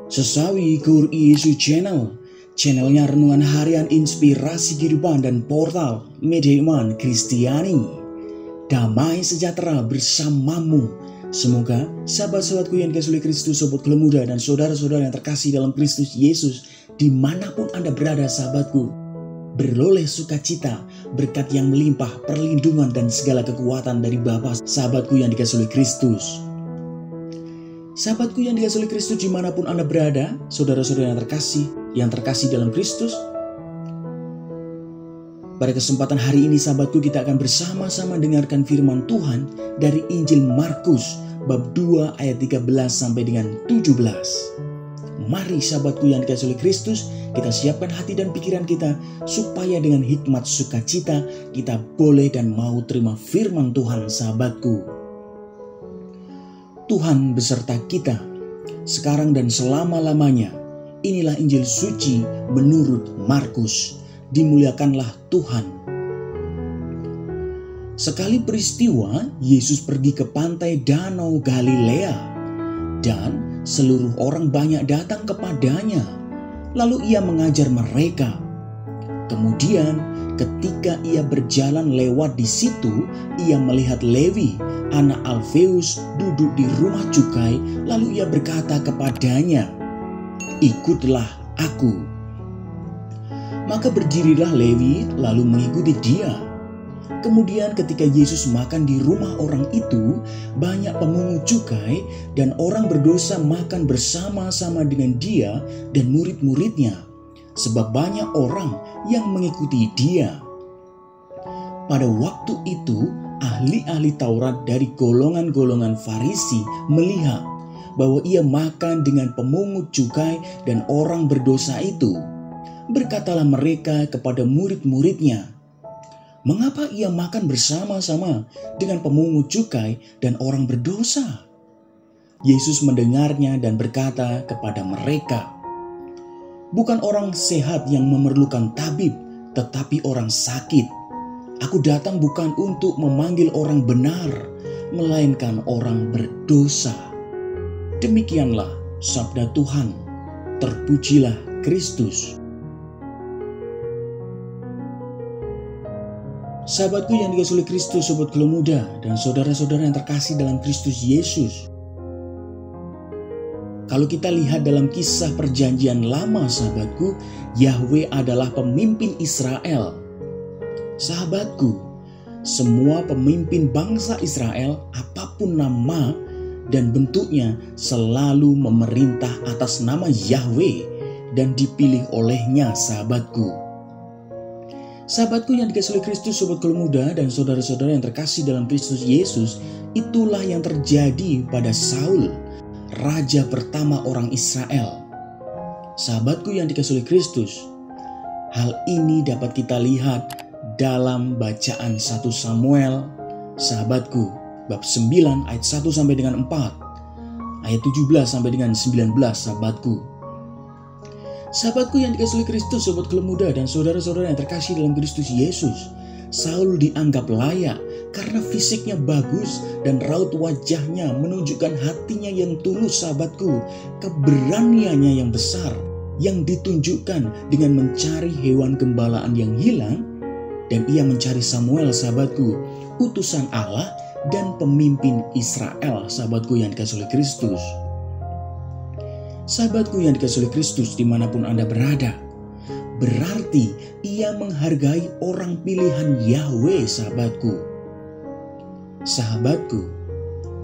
Sesawi Gur Yesus Channelnya renungan harian inspirasi kehidupan dan portal media iman Kristiani. Damai sejahtera bersamamu. Semoga sahabat-sahabatku yang dikasihi Kristus, sobat Kelemuda dan saudara-saudara yang terkasih dalam Kristus Yesus, dimanapun Anda berada sahabatku, beroleh sukacita, berkat yang melimpah, perlindungan dan segala kekuatan dari Bapa. Sahabatku yang dikasihi Kristus, sahabatku yang dikasihi Kristus dimanapun Anda berada, saudara-saudara yang terkasih dalam Kristus, pada kesempatan hari ini sahabatku kita akan bersama-sama dengarkan firman Tuhan dari Injil Markus bab 2 ayat 13 sampai dengan 17. Mari sahabatku yang dikasihi Kristus, kita siapkan hati dan pikiran kita supaya dengan hikmat sukacita kita boleh dan mau terima firman Tuhan sahabatku. Tuhan beserta kita sekarang dan selama-lamanya. Inilah Injil suci menurut Markus. Dimuliakanlah Tuhan. Sekali peristiwa, Yesus pergi ke pantai Danau Galilea dan seluruh orang banyak datang kepadanya. Lalu ia mengajar mereka. Kemudian ketika ia berjalan lewat di situ, ia melihat Lewi, anak Alfeus, duduk di rumah cukai. Lalu ia berkata kepadanya, "Ikutlah aku." Maka berdirilah Lewi lalu mengikuti dia. Kemudian ketika Yesus makan di rumah orang itu, banyak pemungut cukai dan orang berdosa makan bersama-sama dengan dia dan murid-muridnya, sebab banyak orang yang mengikuti dia. Pada waktu itu, ahli-ahli Taurat dari golongan-golongan Farisi melihat bahwa ia makan dengan pemungut cukai dan orang berdosa itu. Berkatalah mereka kepada murid-muridnya, "Mengapa ia makan bersama-sama dengan pemungut cukai dan orang berdosa?" Yesus mendengarnya dan berkata kepada mereka, "Bukan orang sehat yang memerlukan tabib, tetapi orang sakit. Aku datang bukan untuk memanggil orang benar, melainkan orang berdosa." Demikianlah sabda Tuhan. Terpujilah Kristus. Sahabatku yang dikasihi Kristus, sobat Kelemuda dan saudara-saudara yang terkasih dalam Kristus Yesus. Kalau kita lihat dalam kisah perjanjian lama sahabatku, Yahweh adalah pemimpin Israel. Sahabatku, semua pemimpin bangsa Israel, apapun nama dan bentuknya, selalu memerintah atas nama Yahweh dan dipilih olehnya sahabatku. Sahabatku yang dikasihi Kristus, sobat Kelemuda dan saudara-saudara yang terkasih dalam Kristus Yesus, itulah yang terjadi pada Saul, raja pertama orang Israel. Sahabatku yang dikasihi Kristus, hal ini dapat kita lihat dalam bacaan 1 Samuel, sahabatku, bab 9 ayat 1 sampai dengan 4, ayat 17 sampai dengan 19 sahabatku. Sahabatku yang dikasihi Kristus, sobat Kelemuda dan saudara-saudara yang terkasih dalam Kristus Yesus, Saul dianggap layak karena fisiknya bagus dan raut wajahnya menunjukkan hatinya yang tulus sahabatku, keberaniannya yang besar yang ditunjukkan dengan mencari hewan gembalaan yang hilang, dan ia mencari Samuel sahabatku, utusan Allah dan pemimpin Israel. Sahabatku yang dikasihi Kristus, sahabatku yang dikasihi Kristus dimanapun Anda berada, berarti ia menghargai orang pilihan Yahweh sahabatku. Sahabatku,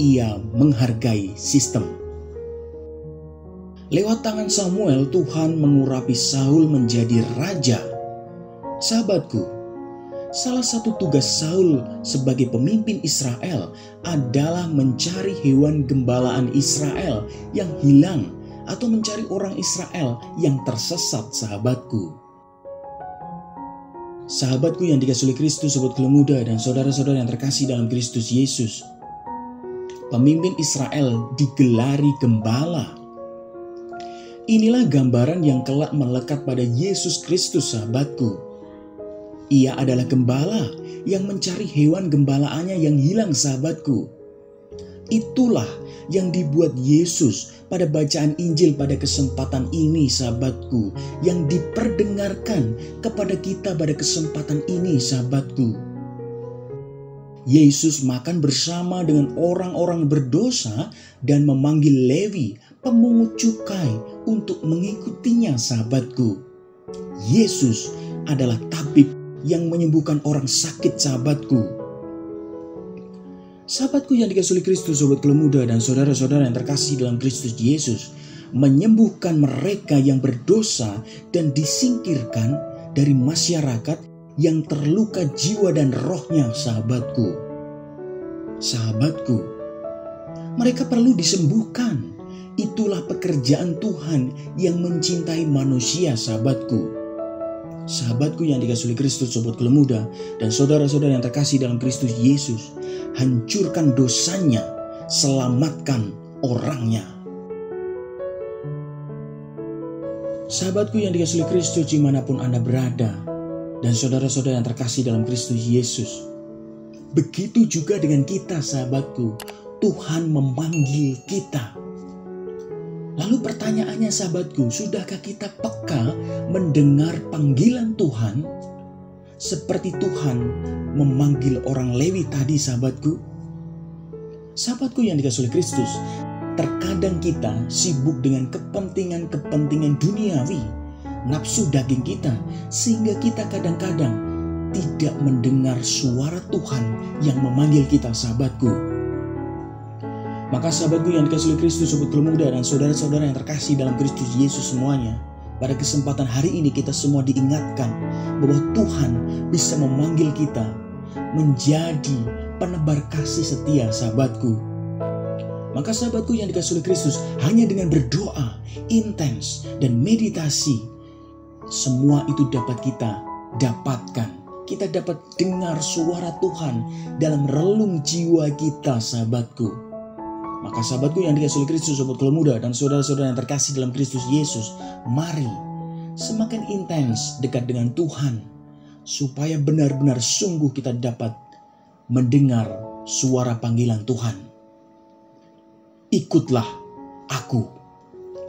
ia menghargai sistem. Lewat tangan Samuel, Tuhan mengurapi Saul menjadi raja. Sahabatku, salah satu tugas Saul sebagai pemimpin Israel adalah mencari hewan gembalaan Israel yang hilang atau mencari orang Israel yang tersesat sahabatku. Sahabatku yang dikasihi Kristus, sobat Kelemuda dan saudara-saudara yang terkasih dalam Kristus Yesus, pemimpin Israel digelari gembala. Inilah gambaran yang kelak melekat pada Yesus Kristus sahabatku. Ia adalah gembala yang mencari hewan gembalaannya yang hilang sahabatku. Itulah yang dibuat Yesus pada bacaan Injil pada kesempatan ini, sahabatku, yang diperdengarkan kepada kita pada kesempatan ini, sahabatku. Yesus makan bersama dengan orang-orang berdosa dan memanggil Lewi, pemungut cukai, untuk mengikutinya, sahabatku. Yesus adalah tabib yang menyembuhkan orang sakit, sahabatku. Sahabatku yang dikasihi oleh Kristus, sobat Kelo Muda dan saudara-saudara yang terkasih dalam Kristus Yesus, menyembuhkan mereka yang berdosa dan disingkirkan dari masyarakat yang terluka jiwa dan rohnya, sahabatku. Sahabatku, mereka perlu disembuhkan. Itulah pekerjaan Tuhan yang mencintai manusia, sahabatku. Sahabatku yang dikasihi oleh Kristus, sobat Kelo Muda dan saudara-saudara yang terkasih dalam Kristus Yesus, hancurkan dosanya, selamatkan orangnya. Sahabatku yang dikasihi oleh Kristus dimanapun Anda berada, dan saudara-saudara yang terkasih dalam Kristus Yesus, begitu juga dengan kita, sahabatku. Tuhan memanggil kita. Lalu pertanyaannya, sahabatku, sudahkah kita peka mendengar panggilan Tuhan seperti Tuhan memanggil orang Lewi tadi, sahabatku? Sahabatku yang dikasihi oleh Kristus, terkadang kita sibuk dengan kepentingan-kepentingan duniawi, nafsu daging kita, sehingga kita kadang-kadang tidak mendengar suara Tuhan yang memanggil kita, sahabatku. Maka sahabatku yang dikasihi oleh Kristus, sobat Kelo Muda dan saudara-saudara yang terkasih dalam Kristus Yesus semuanya, pada kesempatan hari ini kita semua diingatkan bahwa Tuhan bisa memanggil kita menjadi penebar kasih setia, sahabatku. Maka sahabatku yang dikasihi oleh Kristus, hanya dengan berdoa intens dan meditasi, semua itu dapat kita dapatkan. Kita dapat dengar suara Tuhan dalam relung jiwa kita, sahabatku. Maka sahabatku yang dikasihi oleh Kristus, sobat Kelo Muda dan saudara-saudara yang terkasih dalam Kristus Yesus, mari semakin intens dekat dengan Tuhan, supaya benar-benar sungguh kita dapat mendengar suara panggilan Tuhan. Ikutlah aku.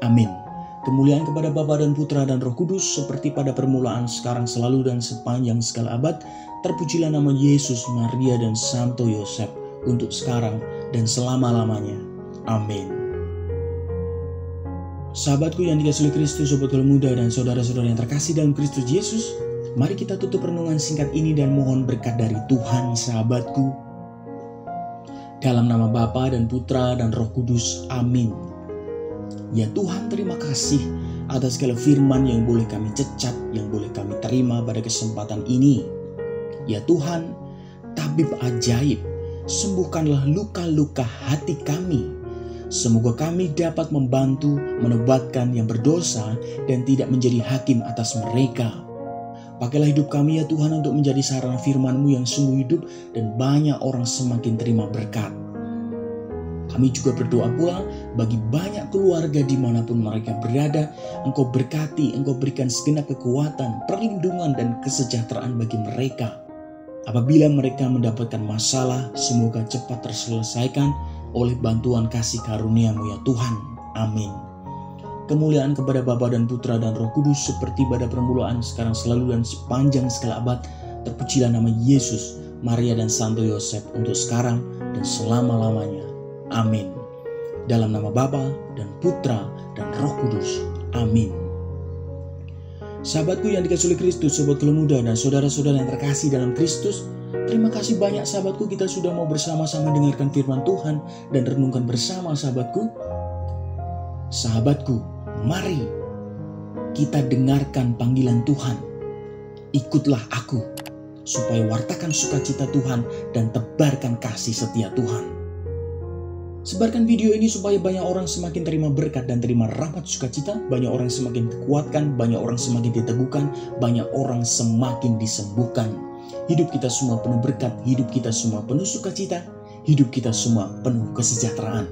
Amin. Kemuliaan kepada Bapa dan Putra dan Roh Kudus, seperti pada permulaan, sekarang, selalu, dan sepanjang segala abad. Terpujilah nama Yesus, Maria, dan Santo Yosef, untuk sekarang dan selama-lamanya. Amin. Sahabatku yang dikasihi oleh Kristus, sobat Kelo Muda dan saudara-saudara yang terkasih dalam Kristus Yesus, mari kita tutup renungan singkat ini dan mohon berkat dari Tuhan, sahabatku. Dalam nama Bapa dan Putra dan Roh Kudus. Amin. Ya Tuhan, terima kasih atas segala firman yang boleh kami cecap, yang boleh kami terima pada kesempatan ini. Ya Tuhan, tabib ajaib, sembuhkanlah luka-luka hati kami. Semoga kami dapat membantu menobatkan yang berdosa dan tidak menjadi hakim atas mereka. Pakailah hidup kami ya Tuhan untuk menjadi sarana firman-Mu yang sungguh hidup dan banyak orang semakin terima berkat. Kami juga berdoa pula bagi banyak keluarga dimanapun mereka berada. Engkau berkati, Engkau berikan segenap kekuatan, perlindungan dan kesejahteraan bagi mereka. Apabila mereka mendapatkan masalah, semoga cepat terselesaikan oleh bantuan kasih karunia-Mu ya Tuhan. Amin. Kemuliaan kepada Bapa dan Putra dan Roh Kudus, seperti pada permulaan, sekarang, selalu, dan sepanjang segala abad. Terpujilah nama Yesus, Maria, dan Santo Yosef, untuk sekarang dan selama-lamanya. Amin. Dalam nama Bapa dan Putra dan Roh Kudus. Amin. Sahabatku yang dikasihi oleh Kristus, sobat Kelo Muda dan saudara-saudara yang terkasih dalam Kristus, terima kasih banyak sahabatku, kita sudah mau bersama-sama dengarkan firman Tuhan dan renungkan bersama, sahabatku. Sahabatku, mari kita dengarkan panggilan Tuhan. Ikutlah aku, supaya wartakan sukacita Tuhan dan tebarkan kasih setia Tuhan. Sebarkan video ini supaya banyak orang semakin terima berkat dan terima rahmat sukacita, banyak orang semakin dikuatkan, banyak orang semakin diteguhkan, banyak orang semakin disembuhkan. Hidup kita semua penuh berkat, hidup kita semua penuh sukacita, hidup kita semua penuh kesejahteraan.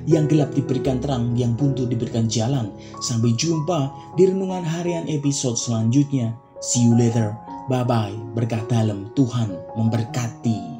Yang gelap diberikan terang, yang buntu diberikan jalan. Sampai jumpa di renungan harian episode selanjutnya. See you later. Bye-bye. Berkah dalam Tuhan memberkati.